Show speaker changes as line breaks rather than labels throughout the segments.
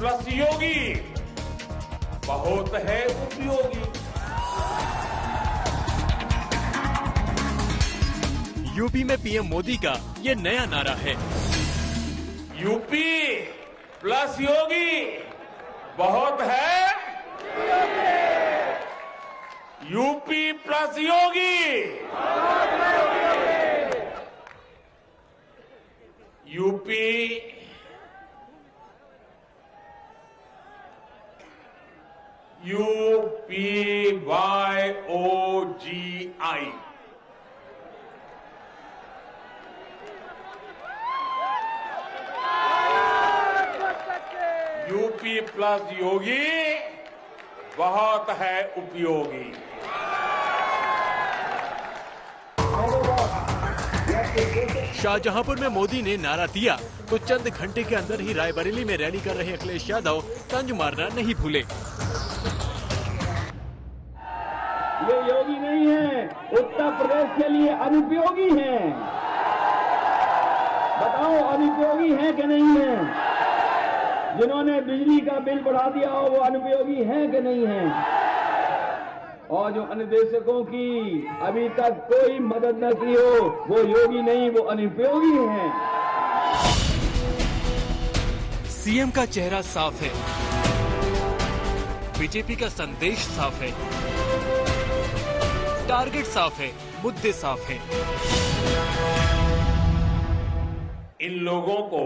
Plus Yogi बहुत है उपयोगी।
यूपी में पीएम मोदी का ये नया नारा है।
यूपी प्लस योगी बहुत है। UP plus Yogi. UP UPYOGI। UP plus Yogi बहुत है उपयोगी।
शाहजहांपुर में मोदी ने नारा दिया तो चंद घंटे के अंदर ही रायबरेली में रैली कर रहे अखिलेश यादव तंज मारना नहीं भूले।
ये योगी नहीं है, उत्तर प्रदेश के लिए अनुपयोगी है। बताओ अनुपयोगी है कि नहीं है? जिन्होंने बिजली का बिल बढ़ा दिया हो वो अनुपयोगी है कि नहीं है? और जो अन्वेषकों की अभी तक कोई मदद न की हो वो योगी नहीं, वो अनुपयोगी हैं।
सीएम का चेहरा साफ है, बीजेपी का संदेश साफ है, टारगेट साफ है, मुद्दे साफ है।
इन लोगों को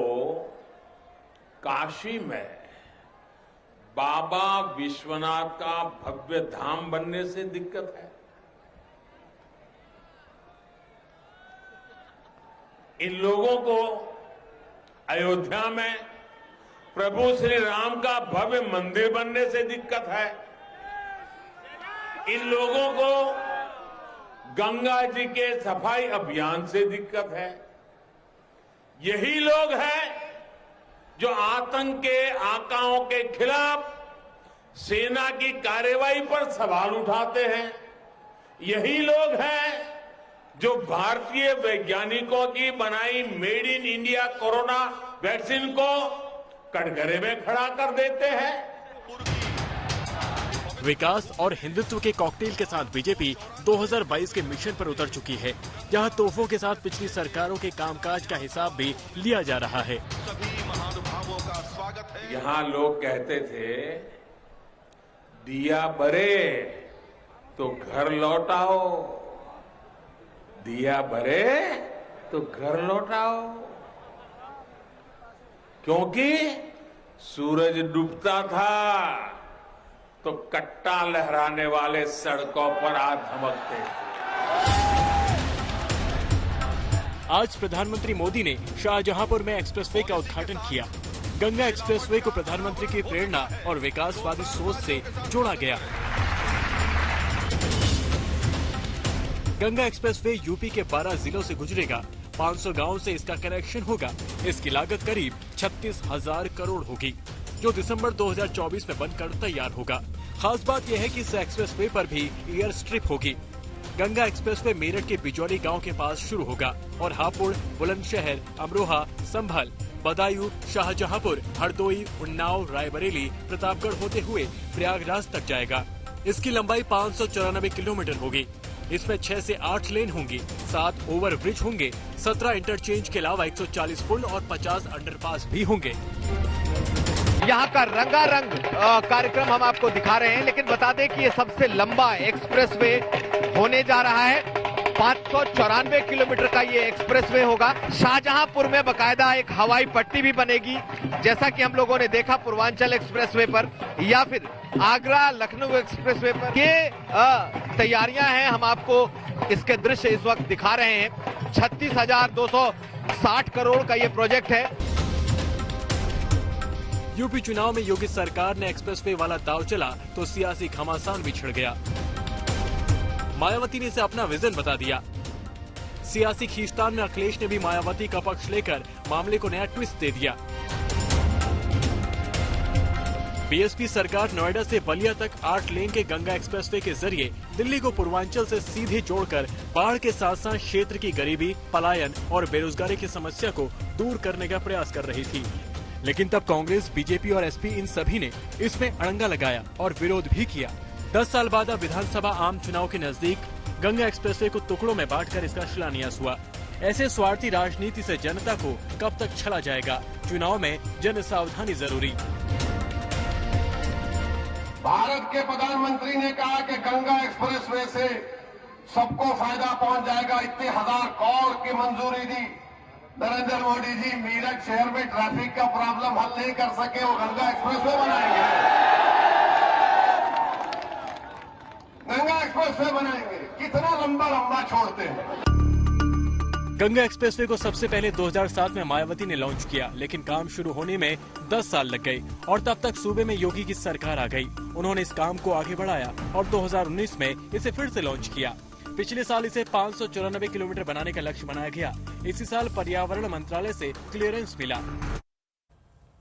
काशी में बाबा विश्वनाथ का भव्य धाम बनने से दिक्कत है। इन लोगों को अयोध्या में प्रभु श्री राम का भव्य मंदिर बनने से दिक्कत है। इन लोगों को गंगा जी के सफाई अभियान से दिक्कत है। यही लोग हैं जो आतंक के आकाओं के खिलाफ सेना की कार्रवाई पर सवाल उठाते हैं। यही लोग हैं जो भारतीय वैज्ञानिकों की बनाई made in India corona vaccine को कटघरे में खड़ा कर देते हैं।
विकास और हिंदुत्व के कॉकटेल के साथ बीजेपी 2022 के मिशन पर उतर चुकी है, जहां तोहफों के साथ पिछली सरकारों के कामकाज का हिसाब भी लिया जा रहा है।
यहाँ लोग कहते थे दिया बरे तो घर लौटाओ, दिया बरे तो घर लौटाओ, क्योंकि सूरज डूबता था तो कट्टा लहराने वाले सड़कों पर आ धमकते थे।
आज प्रधानमंत्री मोदी ने शाहजहांपुर में एक्सप्रेसवे का उद्घाटन किया। गंगा एक्सप्रेसवे को प्रधानमंत्री की प्रेरणा और विकासवादी सोच से जोड़ा गया। गंगा एक्सप्रेसवे यूपी के 12 जिलों से गुजरेगा। 500 गांवों से इसका कनेक्शन होगा। इसकी लागत करीब 36,000 करोड़ होगी, जो दिसंबर 2024 में बनकर तैयार होगा। खास बात यह है कि इस एक्सप्रेसवे पर भी एयर स्ट्रिप होगी। गंगा एक्सप्रेसवे मेरठ के बिजौली गांव के पास शुरू होगा और हापुड़, बुलंदशहर, अमरोहा, संभल, बदायूं, शाहजहांपुर, हरदोई, उन्नाव, रायबरेली, प्रतापगढ़ होते हुए प्रयागराज तक जाएगा। इसकी लंबाई 594 किलोमीटर होगी। इसमें 6 से 8 लेन होंगी, 7 ओवर ब्रिज होंगे, 17 इंटरचेंज के अलावा 140 पुल और 50 अंडरपास भी होंगे।
यहाँ का रंगारंग कार्यक्रम हम आपको दिखा रहे हैं, लेकिन बता दें कि ये सबसे लंबा एक्सप्रेसवे होने जा रहा है। 594 किलोमीटर का ये एक्सप्रेसवे होगा। शाहजहांपुर में बकायदा एक हवाई पट्टी भी बनेगी, जैसा कि हम लोगों ने देखा पूर्वांचल एक्सप्रेसवे पर या फिर आगरा लखनऊ एक्सप्रेसवे पर। ये तैयारियां हैं, हम आपको इसके दृश्य इस वक्त दिखा रहे हैं। 36,260 करोड़ का ये प्रोजेक्ट है।
यूपी चुनाव में योगी सरकार ने एक्सप्रेसवे वाला दांव चला तो सियासी घमासान भी छिड़ गया। मायावती ने इसे अपना विजन बता दिया। सियासी खींचतान में अखिलेश ने भी मायावती का पक्ष लेकर मामले को नया ट्विस्ट दे दिया। बीएसपी सरकार नोएडा से बलिया तक 8 लेन के गंगा एक्सप्रेसवे के जरिए दिल्ली को पूर्वांचल से सीधे जोड़कर बाढ़ के साथ साथ क्षेत्र की गरीबी, पलायन और बेरोजगारी की समस्या को दूर करने का प्रयास कर रही थी। लेकिन तब कांग्रेस, बीजेपी और एसपी इन सभी ने इसमें अड़ंगा लगाया और विरोध भी किया। 10 साल बाद अब विधानसभा आम चुनाव के नजदीक गंगा एक्सप्रेसवे को टुकड़ों में बांटकर इसका शिलान्यास हुआ। ऐसे स्वार्थी राजनीति से जनता को कब तक छला जाएगा? चुनाव में जन सावधानी जरूरी।
भारत के प्रधानमंत्री ने कहा कि गंगा एक्सप्रेसवे से सबको फायदा पहुंच जाएगा, इतने 1000 करोड़ की मंजूरी दी। नरेंद्र मोदी जी मीरठ शहर में ट्रैफिक का प्रॉब्लम हल नहीं कर सके, वो गंगा एक्सप्रेसवे बनाएंगे। गंगा एक्सप्रेसवे बनाएंगे, कितना लंबा लंबा छोड़ते हैं।
गंगा एक्सप्रेसवे को सबसे पहले 2007 में मायावती ने लॉन्च किया, लेकिन काम शुरू होने में 10 साल लग गए और तब तक सूबे में योगी की सरकार आ गई। उन्होंने इस काम को आगे बढ़ाया और 2019 में इसे फिर से लॉन्च किया। पिछले साल इसे 594 किलोमीटर बनाने का लक्ष्य बनाया गया। इसी साल पर्यावरण मंत्रालय से क्लियरेंस मिला।